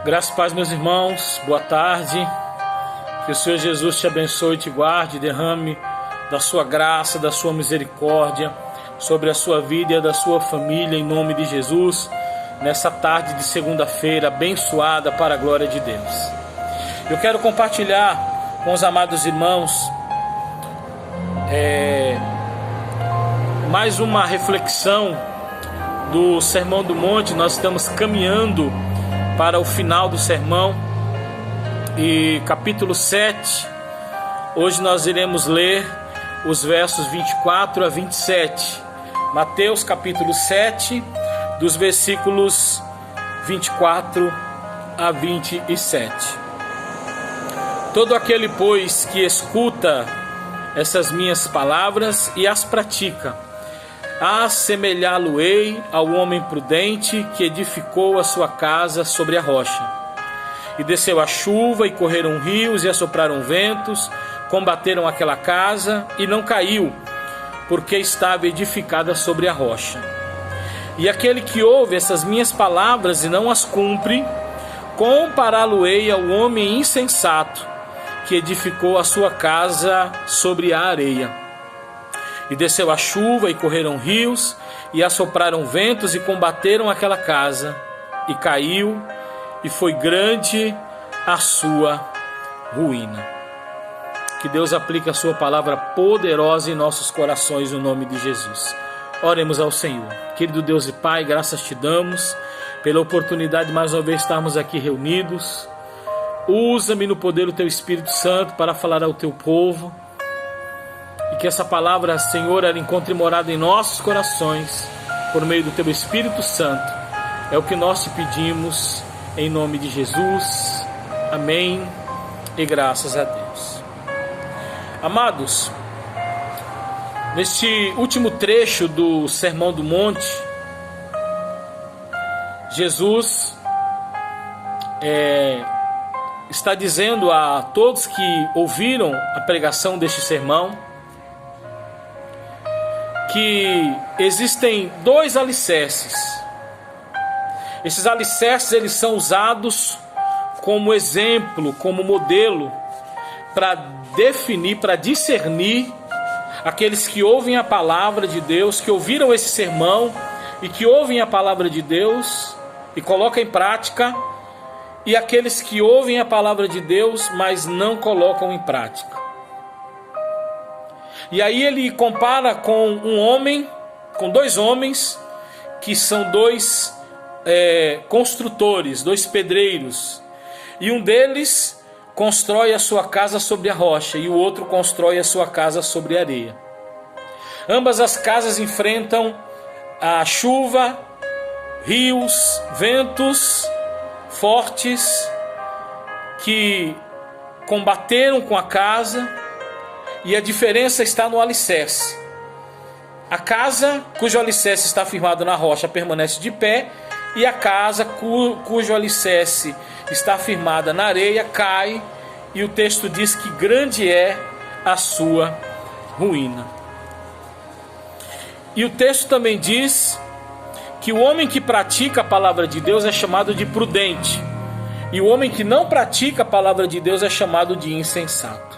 Graças e paz, meus irmãos, boa tarde. Que o Senhor Jesus te abençoe e te guarde, derrame da sua graça, da sua misericórdia sobre a sua vida e a da sua família, em nome de Jesus, nessa tarde de segunda-feira abençoada para a glória de Deus. Eu quero compartilhar com os amados irmãos mais uma reflexão do Sermão do Monte. Nós estamos caminhando para o final do sermão e capítulo 7. Hoje nós iremos ler os versos 24 a 27. Mateus capítulo 7, dos versículos 24 a 27. Todo aquele, pois, que escuta essas minhas palavras e as pratica, assemelhá-lo-ei ao homem prudente que edificou a sua casa sobre a rocha. E desceu a chuva, e correram rios, e assopraram ventos, combateram aquela casa, e não caiu, porque estava edificada sobre a rocha. E aquele que ouve essas minhas palavras e não as cumpre, compará-lo-ei ao homem insensato, que edificou a sua casa sobre a areia. E desceu a chuva, e correram rios, e assopraram ventos, e combateram aquela casa, e caiu, e foi grande a sua ruína. Que Deus aplique a sua palavra poderosa em nossos corações, no nome de Jesus. Oremos ao Senhor. Querido Deus e Pai, graças te damos pela oportunidade de mais uma vez estarmos aqui reunidos. Usa-me no poder do teu Espírito Santo para falar ao teu povo. E que essa palavra, Senhor, ela encontre morada em nossos corações, por meio do Teu Espírito Santo. É o que nós te pedimos, em nome de Jesus. Amém e graças a Deus. Amados, neste último trecho do Sermão do Monte, Jesus está dizendo a todos que ouviram a pregação deste sermão que existem dois alicerces. Esses alicerces, eles são usados como exemplo, como modelo, para definir, para discernir aqueles que ouvem a palavra de Deus, que ouviram esse sermão e que ouvem a palavra de Deus e colocam em prática, e aqueles que ouvem a palavra de Deus, mas não colocam em prática. E aí ele compara com com dois homens, que são dois construtores, dois pedreiros. E um deles constrói a sua casa sobre a rocha, e o outro constrói a sua casa sobre a areia. Ambas as casas enfrentam a chuva, rios, ventos fortes que combateram com a casa. E a diferença está no alicerce. A casa cujo alicerce está firmado na rocha permanece de pé, e a casa cujo alicerce está firmada na areia cai, e o texto diz que grande é a sua ruína. E o texto também diz que o homem que pratica a palavra de Deus é chamado de prudente, e o homem que não pratica a palavra de Deus é chamado de insensato.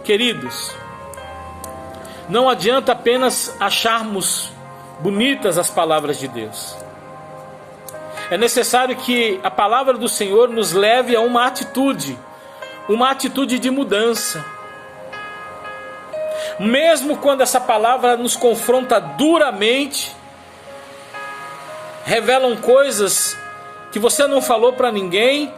Queridos, não adianta apenas acharmos bonitas as palavras de Deus. É necessário que a palavra do Senhor nos leve a uma atitude de mudança. Mesmo quando essa palavra nos confronta duramente, revelam coisas que você não falou para ninguém,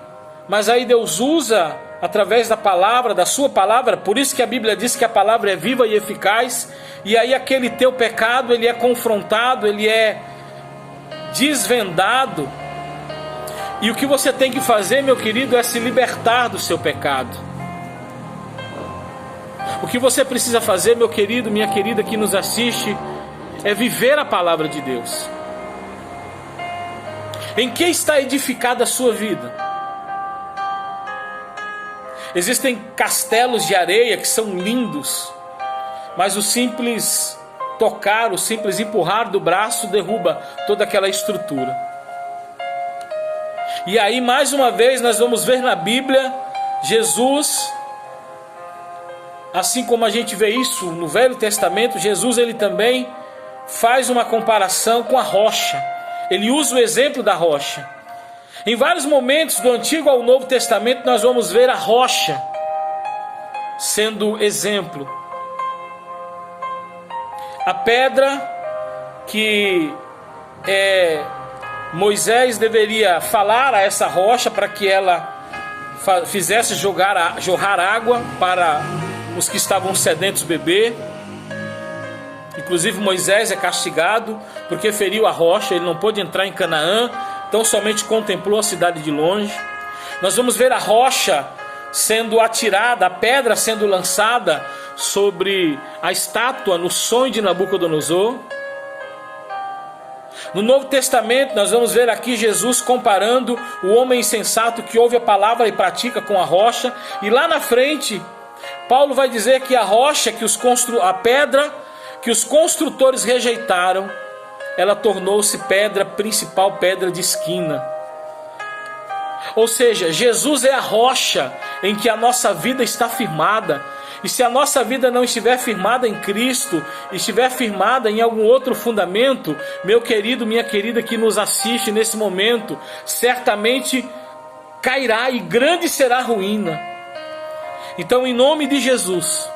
mas aí Deus usa através da palavra, da sua palavra. Por isso que a Bíblia diz que a palavra é viva e eficaz. E aí aquele teu pecado, ele é confrontado, ele é desvendado. E o que você tem que fazer, meu querido, é se libertar do seu pecado. O que você precisa fazer, meu querido, minha querida que nos assiste, é viver a palavra de Deus. Em que está edificada a sua vida? Existem castelos de areia que são lindos, mas o simples tocar, o simples empurrar do braço derruba toda aquela estrutura. E aí, mais uma vez, nós vamos ver na Bíblia, Jesus, assim como a gente vê isso no Velho Testamento, Jesus ele também faz uma comparação com a rocha. Ele usa o exemplo da rocha. Em vários momentos, do Antigo ao Novo Testamento, nós vamos ver a rocha sendo exemplo. A pedra que Moisés deveria falar a essa rocha para que ela fizesse jorrar água para os que estavam sedentos beber. Inclusive Moisés é castigado porque feriu a rocha, ele não pôde entrar em Canaã, então somente contemplou a cidade de longe. Nós vamos ver a rocha sendo atirada, a pedra sendo lançada sobre a estátua no sonho de Nabucodonosor. No Novo Testamento nós vamos ver aqui Jesus comparando o homem insensato que ouve a palavra e pratica com a rocha. E lá na frente Paulo vai dizer que a rocha, a pedra que os construtores rejeitaram, ela tornou-se pedra principal, pedra de esquina. Ou seja, Jesus é a rocha em que a nossa vida está firmada. E se a nossa vida não estiver firmada em Cristo, estiver firmada em algum outro fundamento, meu querido, minha querida que nos assiste nesse momento, certamente cairá e grande será a ruína. Então, em nome de Jesus,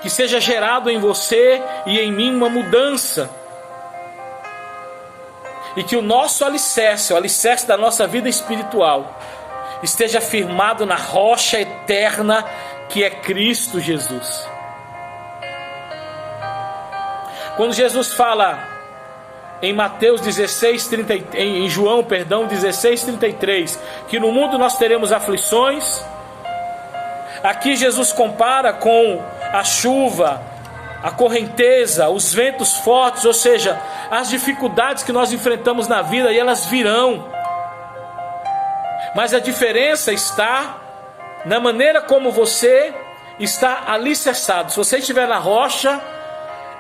que seja gerado em você e em mim uma mudança, e que o nosso alicerce, o alicerce da nossa vida espiritual, esteja firmado na rocha eterna que é Cristo Jesus. Quando Jesus fala em Mateus 16:30, em João, 16:33, que no mundo nós teremos aflições, aqui Jesus compara com a chuva, a correnteza, os ventos fortes, ou seja, as dificuldades que nós enfrentamos na vida, e elas virão. Mas a diferença está na maneira como você está alicerçado. Se você estiver na rocha,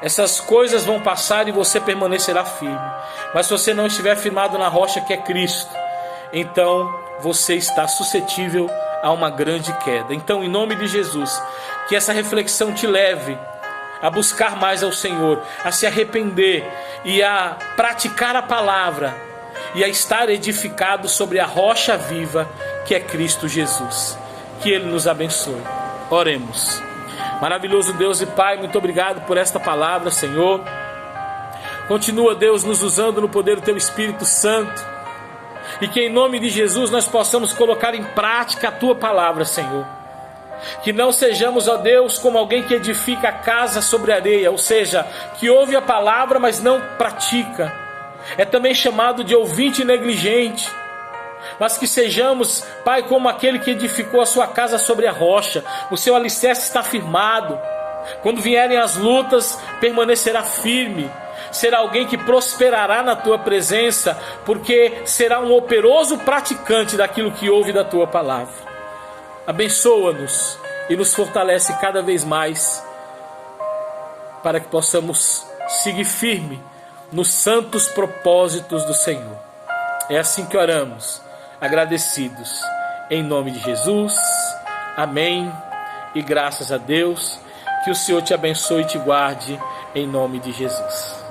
essas coisas vão passar e você permanecerá firme. Mas se você não estiver firmado na rocha que é Cristo, então você está suscetível a uma grande queda. Então, em nome de Jesus, que essa reflexão te leve a buscar mais ao Senhor, a se arrepender e a praticar a palavra e a estar edificado sobre a rocha viva que é Cristo Jesus. Que Ele nos abençoe. Oremos. Maravilhoso Deus e Pai, muito obrigado por esta palavra, Senhor. Continua, Deus, nos usando no poder do Teu Espírito Santo, e que em nome de Jesus nós possamos colocar em prática a Tua palavra, Senhor. Que não sejamos, ó Deus, como alguém que edifica a casa sobre areia, ou seja, que ouve a palavra, mas não pratica. É também chamado de ouvinte negligente. Mas que sejamos, Pai, como aquele que edificou a sua casa sobre a rocha. O seu alicerce está firmado. Quando vierem as lutas, permanecerá firme. Será alguém que prosperará na tua presença, porque será um operoso praticante daquilo que ouve da tua palavra. Abençoa-nos e nos fortalece cada vez mais, para que possamos seguir firme nos santos propósitos do Senhor. É assim que oramos, agradecidos, em nome de Jesus. Amém. E graças a Deus, que o Senhor te abençoe e te guarde, em nome de Jesus.